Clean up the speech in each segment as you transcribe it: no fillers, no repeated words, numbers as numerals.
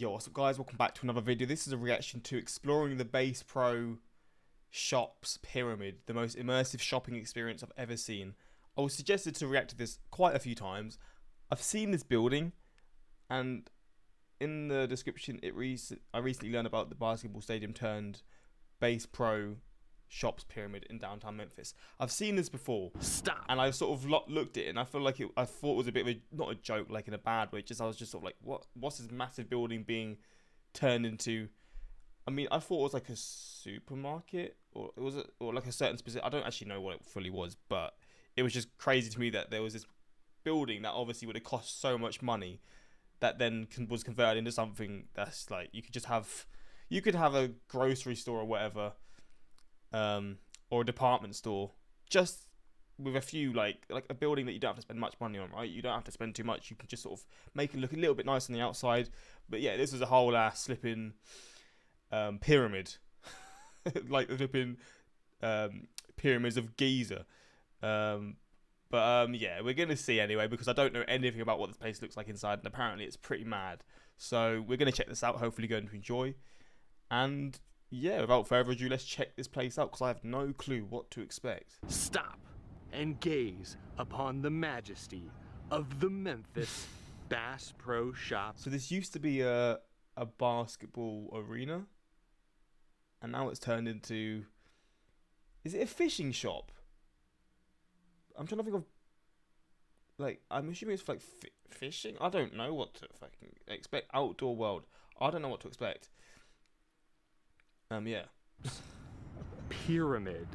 Yo, what's up guys, welcome back to another video. This is a reaction to exploring the Base Pro Shops Pyramid, the most immersive shopping experience I've ever seen. I was suggested to react to this quite a few times. I've seen this building, and in the description I recently learned about the basketball stadium turned Base Pro Shops Pyramid in downtown Memphis. I've seen this before. Stop. And I sort of looked at it, and I feel like I thought it was a bit of a, not a joke, like in a bad way. I was just sort of like, what's this massive building being turned into? I mean, I thought it was like a supermarket, or it was or like a certain specific. I don't actually know what it fully was, but it was just crazy to me that there was this building that obviously would have cost so much money that then was converted into something that's like you could have a grocery store or whatever. Or a department store, just with a few like a building that you don't have to spend much money on, right? You don't have to spend too much. You can just sort of make it look a little bit nice on the outside. But yeah, this was a whole ass slipping pyramid, like the flipping pyramids of Giza. Yeah, we're gonna see anyway, because I don't know anything about what this place looks like inside, and apparently it's pretty mad. So we're gonna check this out. Hopefully, going to enjoy. And yeah, without further ado, let's check this place out, because I have no clue what to expect. Stop and gaze upon the majesty of the Memphis Bass Pro Shop. So this used to be a basketball arena, and now it's turned into, is it a fishing shop? I'm trying to think of, like, I'm assuming it's for like fishing? I don't know what to fucking expect. Outdoor world. I don't know what to expect. Yeah. Pyramid.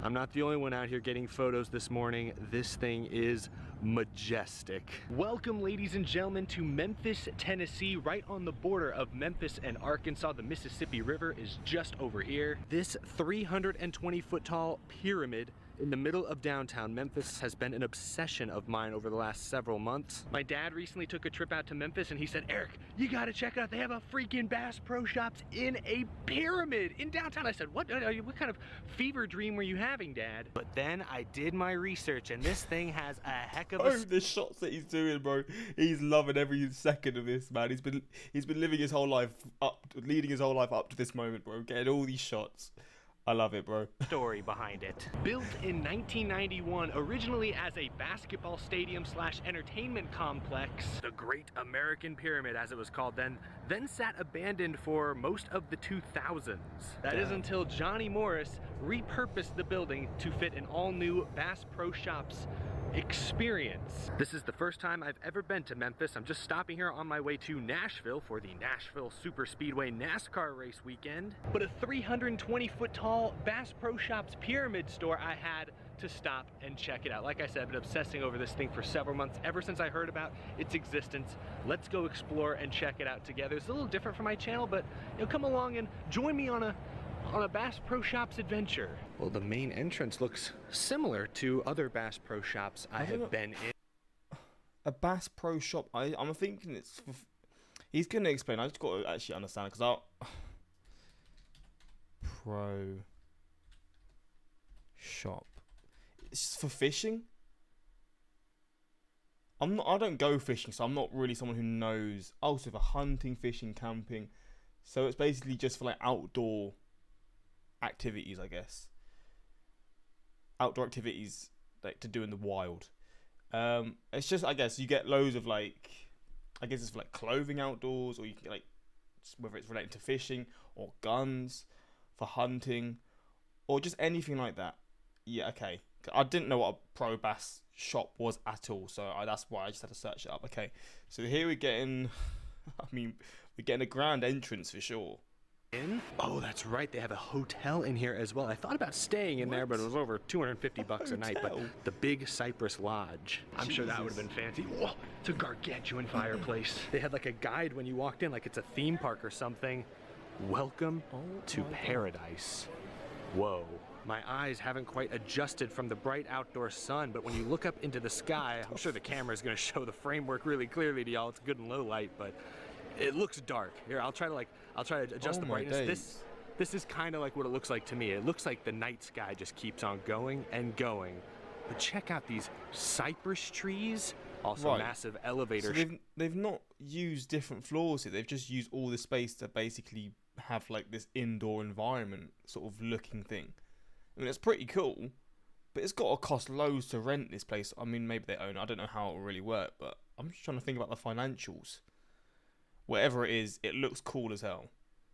I'm not the only one out here getting photos this morning. This thing is majestic. Welcome, ladies and gentlemen, to Memphis, Tennessee, right on the border of Memphis and Arkansas. The Mississippi River is just over here. This 320-foot tall pyramid in the middle of downtown Memphis has been an obsession of mine over the last several months. My dad recently took a trip out to Memphis and he said, "Eric, you gotta check it out. They have a freaking Bass Pro Shops in a pyramid in downtown." I said, what kind of fever dream were you having, Dad? But then I did my research, and this thing has a heck of a... Oh, the shots that he's doing, bro. He's loving every second of this, man. He's been living his whole life leading his whole life up to this moment, bro. Getting all these shots. I love it, bro. Story behind it. Built in 1991, originally as a basketball stadium / entertainment complex, the Great American Pyramid, as it was called then sat abandoned for most of the 2000s. That is until Johnny Morris repurposed the building to fit an all-new Bass Pro Shops experience. This is the first time I've ever been to Memphis. I'm just stopping here on my way to Nashville for the Nashville Super Speedway NASCAR race weekend. But a 320-foot tall Bass Pro Shops pyramid store, I had to stop and check it out. Like I said, I've been obsessing over this thing for several months, ever since I heard about its existence. Let's go explore and check it out together. It's a little different from my channel, but come along and join me on a Bass Pro Shops adventure. Well, the main entrance looks similar to other Bass Pro Shops I have been in. A Bass Pro Shop. I'm thinking it's for, he's gonna explain. I just got to actually understand it, because Pro Shop. It's for fishing. I don't go fishing, so I'm not really someone who knows. Also for hunting, fishing, camping. So it's basically just for like outdoor activities, I guess. Outdoor activities like to do in the wild. It's just, I guess you get loads of like, I guess it's for like clothing outdoors, or you can get like, whether it's related to fishing or guns for hunting, or just anything like that. Yeah, okay. I didn't know what a Pro Bass shop was at all, so that's why I just had to search it up. Okay, so here we're getting, I mean, we're getting a grand entrance for sure. Oh, that's right, they have a hotel in here as well. I thought about staying in there, but it was over $250 a night. But the Big Cypress Lodge, I'm sure that would have been fancy. Whoa, it's a gargantuan fireplace. They had like a guide when you walked in, like it's a theme park or something. Welcome to paradise. Whoa. My eyes haven't quite adjusted from the bright outdoor sun, but when you look up into the sky, I'm sure the camera is going to show the framework really clearly to y'all. It's good in low light, but it looks dark. Here, I'll try to adjust the brightness. This is kind of like what it looks like to me. It looks like the night sky just keeps on going and going. But check out these cypress trees Also Right. massive So elevator. they've not used different floors here. They've just used all this space to basically have like this indoor environment sort of looking thing. I mean, it's pretty cool, but it's got to cost loads to rent this place. I mean, maybe they own it. I don't know how it will really work, but I'm just trying to think about the financials. Whatever it is, it looks cool as hell.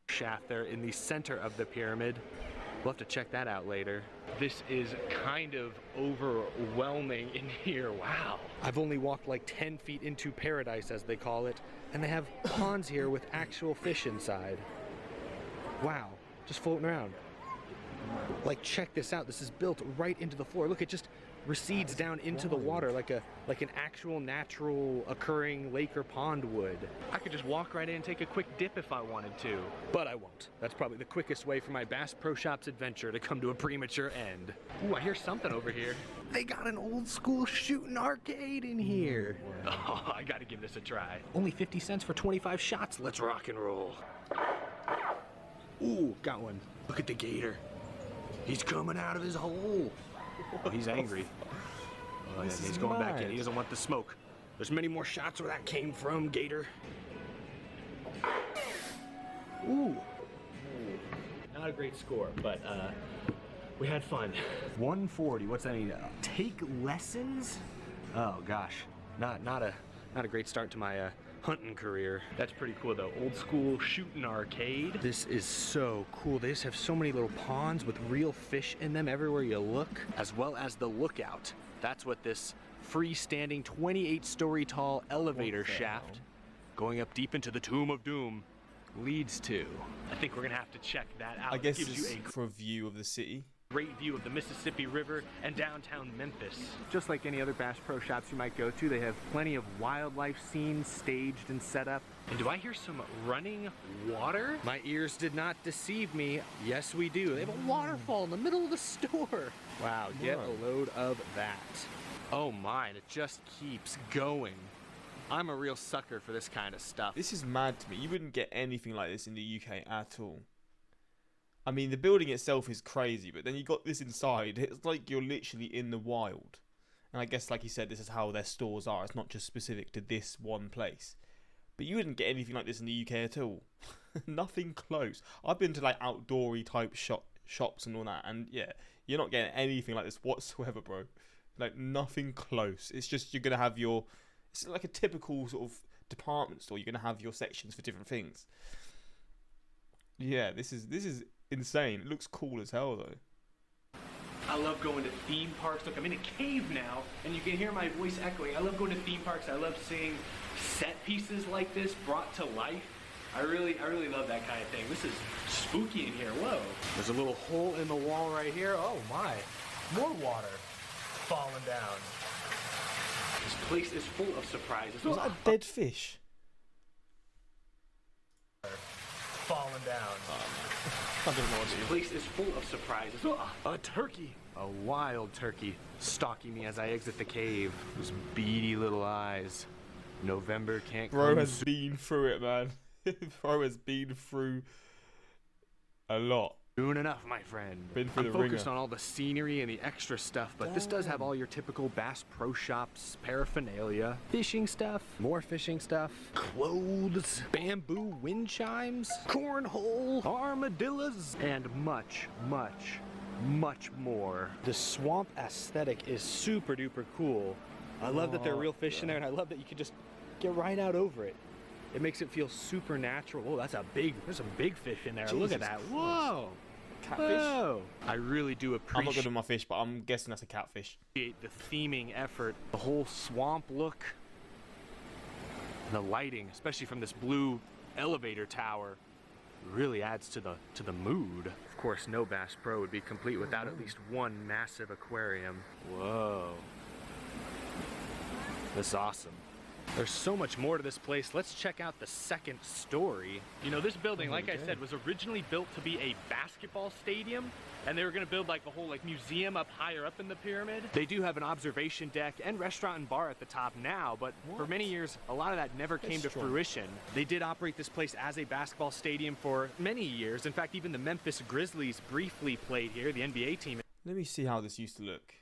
Shaft there in the center of the pyramid. We'll have to check that out later. This is kind of overwhelming in here. Wow. I've only walked like 10 feet into paradise, as they call it, and they have ponds here with actual fish inside. Wow, just floating around. Like, check this out. This is built right into the floor. Look, it just recedes down into the water like an actual natural occurring lake or pond would. I could just walk right in and take a quick dip if I wanted to, but I won't. That's probably the quickest way for my Bass Pro Shops adventure to come to a premature end. Ooh, I hear something over here. They got an old school shooting arcade in here. Oh, I gotta give this a try. Only 50 cents for 25 shots. Let's rock and roll. Ooh, got one. Look at the gator. He's coming out of his hole. Oh, he's angry. Oh, yeah, he's going back in. He doesn't want the smoke. There's many more shots where that came from, gator. Ooh. Not a great score, but we had fun. 140. What's that mean? Take lessons? Oh gosh, not a great start to my hunting career. That's pretty cool though. Old school shooting arcade. This is so cool. They just have so many little ponds with real fish in them everywhere you look, as well as the lookout. That's what this freestanding 28-story tall elevator shaft going up deep into the Tomb of Doom leads to. I think we're gonna have to check that out. I guess it gives it's you a for a view of the city. great view of the Mississippi River and downtown Memphis. Just like any other Bass Pro Shops you might go to, they have plenty of wildlife scenes staged and set up. And do I hear some running water? My ears did not deceive me. Yes, we do. They have a waterfall in the middle of the store. Wow, get a load of that. Oh my, it just keeps going. I'm a real sucker for this kind of stuff. This is mad to me. You wouldn't get anything like this in the UK at all. I mean, the building itself is crazy, but then you got this inside. It's like you're literally in the wild. And I guess, like you said, this is how their stores are. It's not just specific to this one place. But you wouldn't get anything like this in the UK at all. Nothing close. I've been to like outdoory type shops and all that, and yeah, you're not getting anything like this whatsoever, bro. Like nothing close. It's just you're gonna have your. It's like a typical sort of department store. You're gonna have your sections for different things. Yeah, this is insane. It looks cool as hell though. I love going to theme parks. Look, I'm in a cave now, and you can hear my voice echoing. I love going to theme parks. I love seeing set pieces like this brought to life. I really love that kind of thing. This is spooky in here. Whoa. There's a little hole in the wall right here. Oh my. More water falling down. This place is full of surprises. Was that a dead fish? Falling down. I don't know what it This is. place is full of surprises. A turkey. A wild turkey stalking me as I exit the cave. Those beady little eyes. November can't Bro come has been through it, man. Bro has been through a lot. soon enough, my friend. Been through I'm the focused ringer. on all the scenery and the extra stuff, but this does have all your typical Bass Pro Shops paraphernalia. Fishing stuff, more fishing stuff, clothes, bamboo wind chimes, cornhole, armadillos, and much, much, much more. The swamp aesthetic is super duper cool. I love that there are real fish in there, and I love that you can just get right out over it. It makes it feel super natural. Oh, there's some big fish in there. Look at Jesus that. Christ. Whoa. Catfish? Whoa. I really do I'm not good appreciate with my fish, but I'm guessing that's a catfish. the theming effort, the whole swamp look, the lighting, especially from this blue elevator tower, really adds to the mood. Of course, no Bass Pro would be complete without at least one massive aquarium. Whoa. This is awesome. There's so much more to this place. Let's check out the second story. You know, this building, like I said, was originally built to be a basketball stadium, and they were gonna build like a whole museum up higher up in the pyramid. They do have an observation deck and restaurant and bar at the top now, but for many years, a lot of that never came to fruition. They did operate this place as a basketball stadium for many years. In fact, even the Memphis Grizzlies briefly played here, the NBA team. Let me see how this used to look.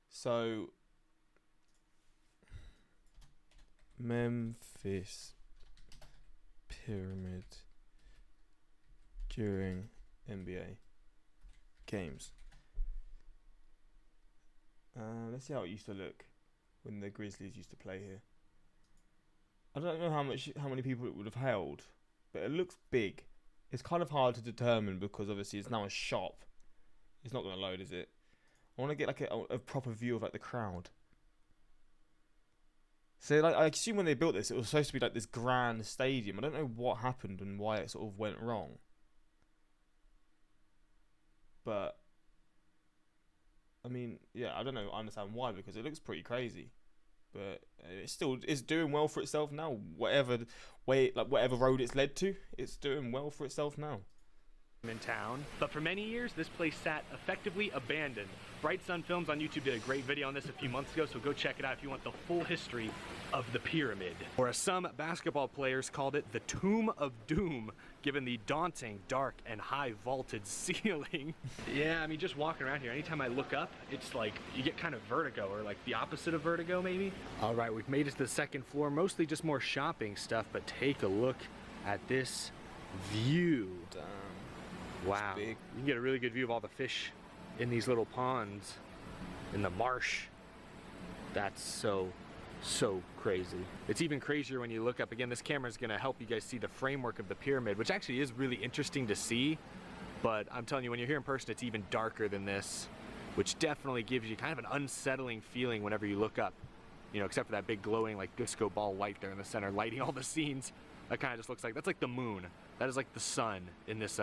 So, Memphis Pyramid during NBA games. Let's see how it used to look when the Grizzlies used to play here. I don't know how many people it would have held, but it looks big. It's kind of hard to determine because obviously it's now a shop. It's not going to load, is it? I want to get like a proper view of like the crowd. So like I assume when they built this, it was supposed to be like this grand stadium. I don't know what happened and why it sort of went wrong. But I mean, yeah, I don't know. I understand why, because it looks pretty crazy. But it's doing well for itself now. Whatever road it's led to, it's doing well for itself now. In town, but for many years this place sat effectively abandoned. Bright Sun Films on YouTube did a great video on this a few months ago, so go check it out if you want the full history of the pyramid. Or as some basketball players called it, the Tomb of Doom, given the daunting, dark, and high vaulted ceiling. Yeah, I mean, just walking around here, anytime I look up, it's like you get kind of vertigo, or like the opposite of vertigo maybe. All right, we've made it to the second floor, mostly just more shopping stuff, but take a look at this view. Damn. Wow, you can get a really good view of all the fish in these little ponds in the marsh. That's so crazy. It's even crazier when you look up. Again, this camera is going to help you guys see the framework of the pyramid, which actually is really interesting to see. But I'm telling you, when you're here in person, it's even darker than this, which definitely gives you kind of an unsettling feeling whenever you look up. You know, except for that big glowing like disco ball light there in the center, lighting all the scenes. That kind of just looks like, that's like the moon. That is like the sun in this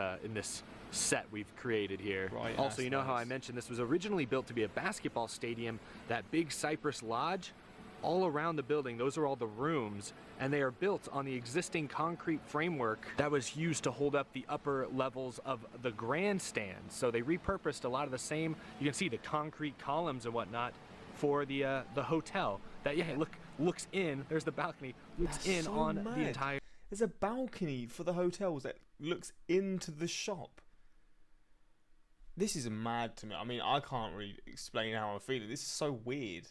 set we've created here. Right, also, you know how I mentioned this was originally built to be a basketball stadium? That big Cypress Lodge, all around the building, those are all the rooms, and they are built on the existing concrete framework that was used to hold up the upper levels of the grandstand. So they repurposed a lot of the same, you can see the concrete columns and whatnot for the hotel. That, yeah, looks in, there's the balcony, looks That's in so on mad. the entire... There's a balcony for the hotels that looks into the shop. This is mad to me. I mean, I can't really explain how I'm feeling. This is so weird.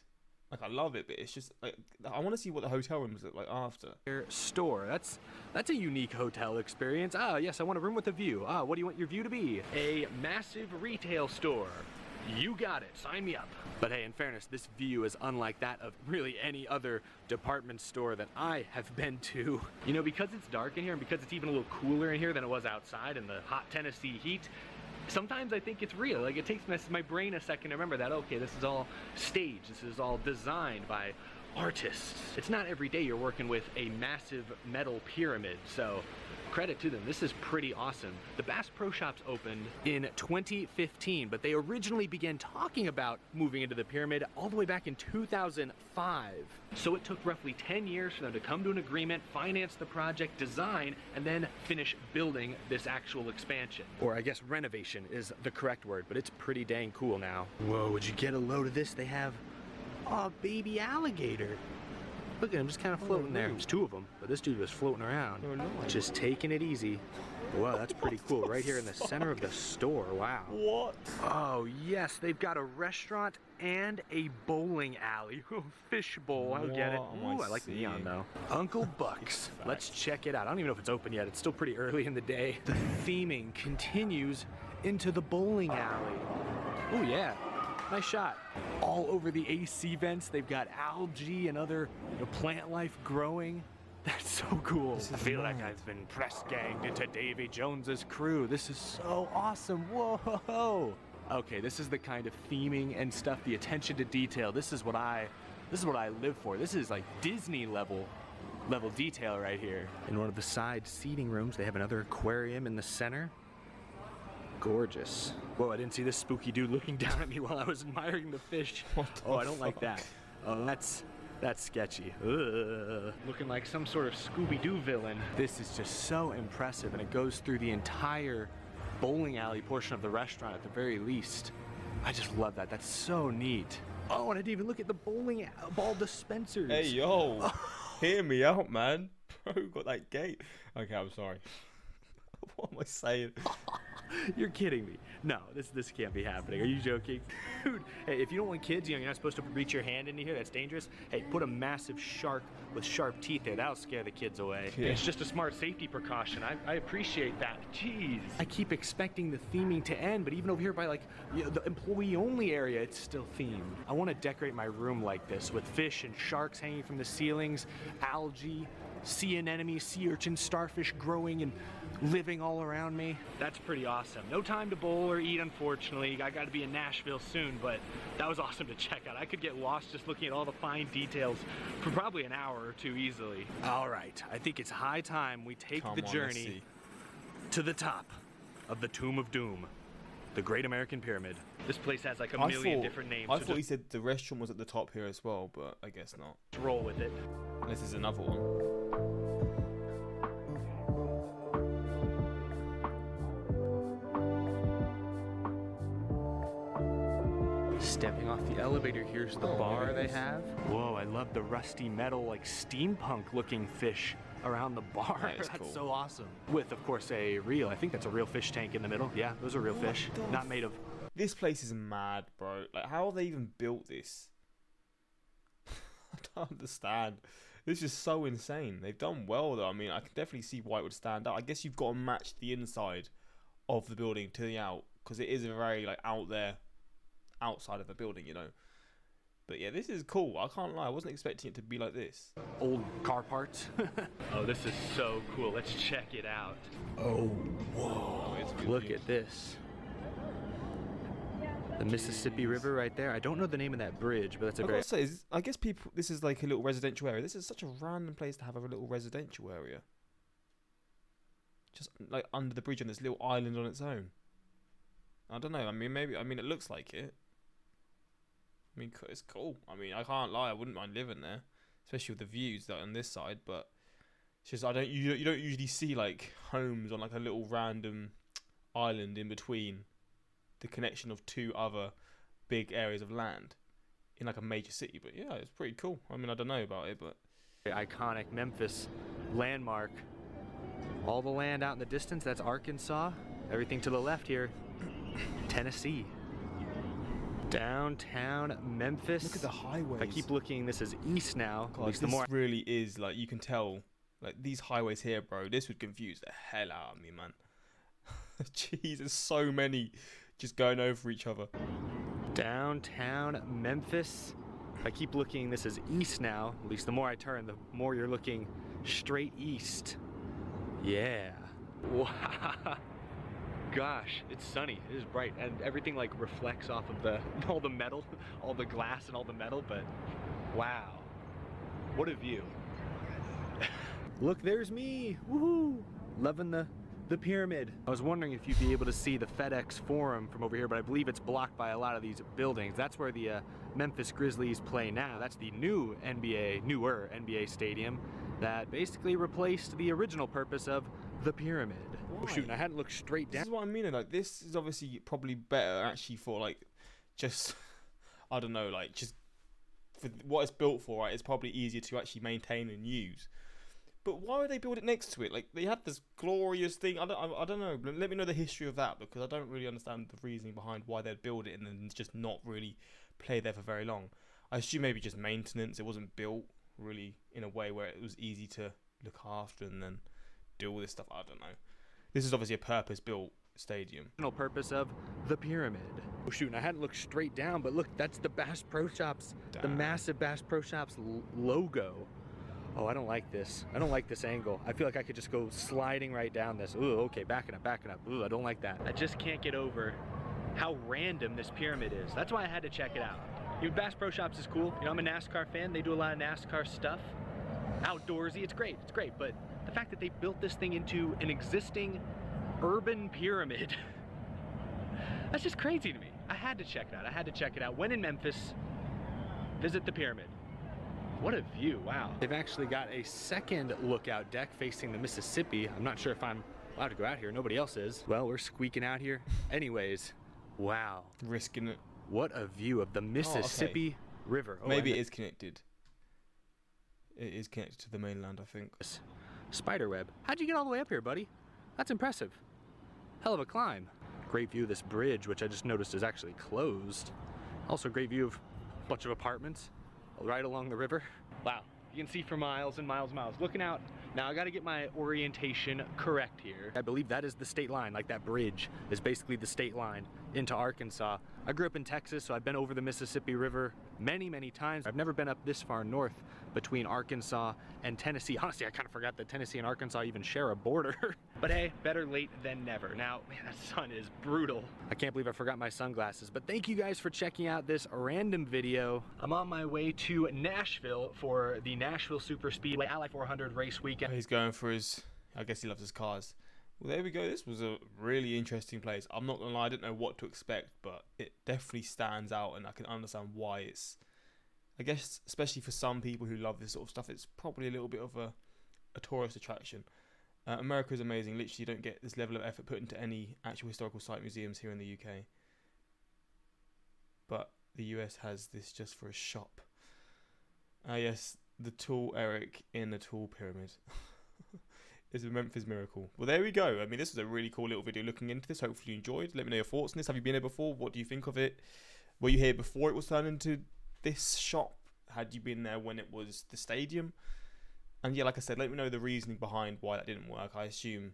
Like, I love it, but it's just like I want to see what the hotel rooms look like after. Store. That's a unique hotel experience. Ah, yes, I want a room with a view. Ah, what do you want your view to be? A massive retail store. You got it. Sign me up. But hey, in fairness, this view is unlike that of really any other department store that I have been to. You know, because it's dark in here and because it's even a little cooler in here than it was outside in the hot Tennessee heat, sometimes I think it's real. Like, it takes my brain a second to remember that, okay, this is all staged. This is all designed by artists. It's not every day you're working with a massive metal pyramid, so credit to them. This is pretty awesome. The Bass Pro Shops opened in 2015, but they originally began talking about moving into the pyramid all the way back in 2005. So it took roughly 10 years for them to come to an agreement, finance the project, design, and then finish building this actual expansion. Or I guess renovation is the correct word, but it's pretty dang cool now. Whoa, would you get a load of this? They have a baby alligator. Look at him, just kind of floating there. There's two of them, but this dude was floating around. Oh, no. Just taking it easy. Whoa, that's pretty cool. Right here in the center of the store. Wow. What? Oh, yes, they've got a restaurant and a bowling alley. Fish bowl, I'll get it. Ooh, I like the neon, though. Uncle Buck's. Let's check it out. I don't even know if it's open yet. It's still pretty early in the day. The theming continues into the bowling alley. Oh, yeah. Nice shot. All over the AC vents, they've got algae and other plant life growing. That's so cool. I feel like I've been press ganged into Davy Jones's crew. This is so awesome. Whoa. Okay, this is the kind of theming and stuff, the attention to detail. This is what I live for. This is like Disney level detail right here. In one of the side seating rooms, they have another aquarium in the center. Gorgeous. Whoa, I didn't see this spooky dude looking down at me while I was admiring the fish. Oh, I don't like that. Oh, that's sketchy. Ugh. Looking like some sort of Scooby-Doo villain. This is just so impressive, and it goes through the entire bowling alley portion of the restaurant at the very least. I just love that. That's so neat. Oh, and I didn't even look at the bowling ball dispensers. Hey, yo. Hear me out, man. Bro, got that gate. Okay, I'm sorry. What am I saying? You're kidding me. No, this can't be happening. Are you joking? Dude, hey, if you don't want kids, you know, you're not supposed to reach your hand into here. That's dangerous. Hey, put a massive shark with sharp teeth there. That'll scare the kids away. Yeah. It's just a smart safety precaution. I appreciate that. Jeez. I keep expecting the theming to end, but even over here by like the employee-only area, it's still themed. I want to decorate my room like this with fish and sharks hanging from the ceilings, algae, sea anemones, sea urchins, starfish growing and living all around me. That's pretty awesome. No time to bowl or eat, unfortunately. I got to be in Nashville soon, but that was awesome to check out. I could get lost just looking at all the fine details for probably an hour or two easily. All right, I think it's high time we take the journey to the top of the Tomb of Doom, the Great American Pyramid. This place has like a million different names. I thought he said the restaurant was at the top here as well, but I guess not. Let's roll with it. This is another one. Stepping off the elevator, here's the bar they have. Whoa, I love the rusty metal, like steampunk looking fish around the bar. That's cool. So awesome. With, of course, a real, I think that's a real fish tank in the middle. Yeah, those are real fish, not made of... This place is mad, bro. Like, how have they even built this? I don't understand. This is so insane. They've done well, though. I mean, I can definitely see why it would stand out. I guess you've got to match the inside of the building to the out, because it is a very, like, out there, outside of the building, you know. But yeah, this is cool. I can't lie. I wasn't expecting it to be like this. Old car parts. Oh, this is so cool. Let's check it out. Oh, whoa. Look at this. The Mississippi River right there. I don't know the name of that bridge, but that's a gotta say, I guess people, this is like a little residential area. This is such a random place to have a little residential area. Just like under the bridge on this little island on its own. I don't know. I mean, maybe, I mean, it looks like it. I mean, it's cool. I mean, I can't lie. I wouldn't mind living there, especially with the views that are on this side. But it's just you don't usually see like homes on like a little random island in between the connection of two other big areas of land in like a major city. But yeah, it's pretty cool. I mean, I don't know about it, but the iconic Memphis landmark. All the land out in the distance, that's Arkansas. Everything to the left here, Tennessee. Downtown Memphis. Look at the highways. If I keep looking, this is east now. God, this really is, like, you can tell, like, these highways here, bro, this would confuse the hell out of me, man. Jeez, there's so many just going over each other. Downtown Memphis. If I keep looking, this is east now. At least the more I turn, the more you're looking straight east. Yeah. Wow. Gosh, it's sunny. It is bright, and everything like reflects off of all the metal, all the glass and all the metal. But wow, what a view! Look, there's me. Woohoo! Loving the pyramid. I was wondering if you'd be able to see the FedEx Forum from over here, but I believe it's blocked by a lot of these buildings. That's where the Memphis Grizzlies play now. That's the newer NBA stadium that basically replaced the original purpose of the pyramid. Oh shoot, and I hadn't looked straight down. This is what I mean, like, this is obviously probably better actually for, like, just, I don't know, like, just for what it's built for, right? It's probably easier to actually maintain and use. But why would they build it next to it? Like, they had this glorious thing. I don't know. Let me know the history of that, because I don't really understand the reasoning behind why they'd build it and then just not really play there for very long. I assume maybe just maintenance. It wasn't built really in a way where it was easy to look after and then do all this stuff. I don't know. This is obviously a purpose-built stadium. Purpose of the pyramid. Oh shoot, and I hadn't looked straight down, but look, that's the Bass Pro Shops, the massive Bass Pro Shops logo. Oh, I don't like this. I don't like this angle. I feel like I could just go sliding right down this. Ooh, okay, backing up. Ooh, I don't like that. I just can't get over how random this pyramid is. That's why I had to check it out. Bass Pro Shops is cool. You know, I'm a NASCAR fan. They do a lot of NASCAR stuff. Outdoorsy, it's great, but the fact that they built this thing into an existing urban pyramid, that's just crazy to me. I had to check it out. When in Memphis, visit the pyramid. What a view, wow. They've actually got a second lookout deck facing the Mississippi. I'm not sure if I'm allowed to go out here, nobody else is. Well, we're squeaking out here. Anyways, wow. Risking it. What a view of the Mississippi River. Oh, maybe it is connected. It is connected to the mainland, I think. Spiderweb. How'd you get all the way up here, buddy? That's impressive. Hell of a climb. Great view of this bridge, which I just noticed is actually closed. Also great view of a bunch of apartments right along the river. Wow, you can see for miles and miles and miles. Looking out, now I gotta get my orientation correct here. I believe that is the state line, like that bridge is basically the state line into Arkansas. I grew up in Texas, so I've been over the Mississippi River many, many times. I've never been up this far north between Arkansas and Tennessee. Honestly, I kind of forgot that Tennessee and Arkansas even share a border. But hey, better late than never. Now, man, that sun is brutal. I can't believe I forgot my sunglasses, but thank you guys for checking out this random video. I'm on my way to Nashville for the Nashville Super Speedway Ally 400 race weekend. He's going for his, I guess he loves his cars. Well, there we go. This was a really interesting place. I'm not gonna lie, I didn't know what to expect, but it definitely stands out, and I can understand why it's, I guess, especially for some people who love this sort of stuff, it's probably a little bit of a tourist attraction. America is amazing. Literally, you don't get this level of effort put into any actual historical site museums here in the UK. But the US has this just for a shop. Yes, the tall Eric in the tall pyramid. Is a Memphis miracle. Well, there we go. I mean, this was a really cool little video looking into this. Hopefully you enjoyed. Let me know your thoughts on this. Have you been here before? What do you think of it? Were you here before it was turned into this shop? Had you been there when it was the stadium? And yeah, like I said, let me know the reasoning behind why that didn't work. I assume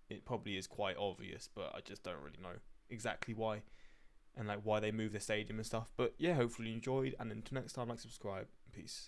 it probably is quite obvious, but I just don't really know exactly why. And like why they moved the stadium and stuff. But yeah, hopefully you enjoyed. And until next time, like, subscribe. Peace.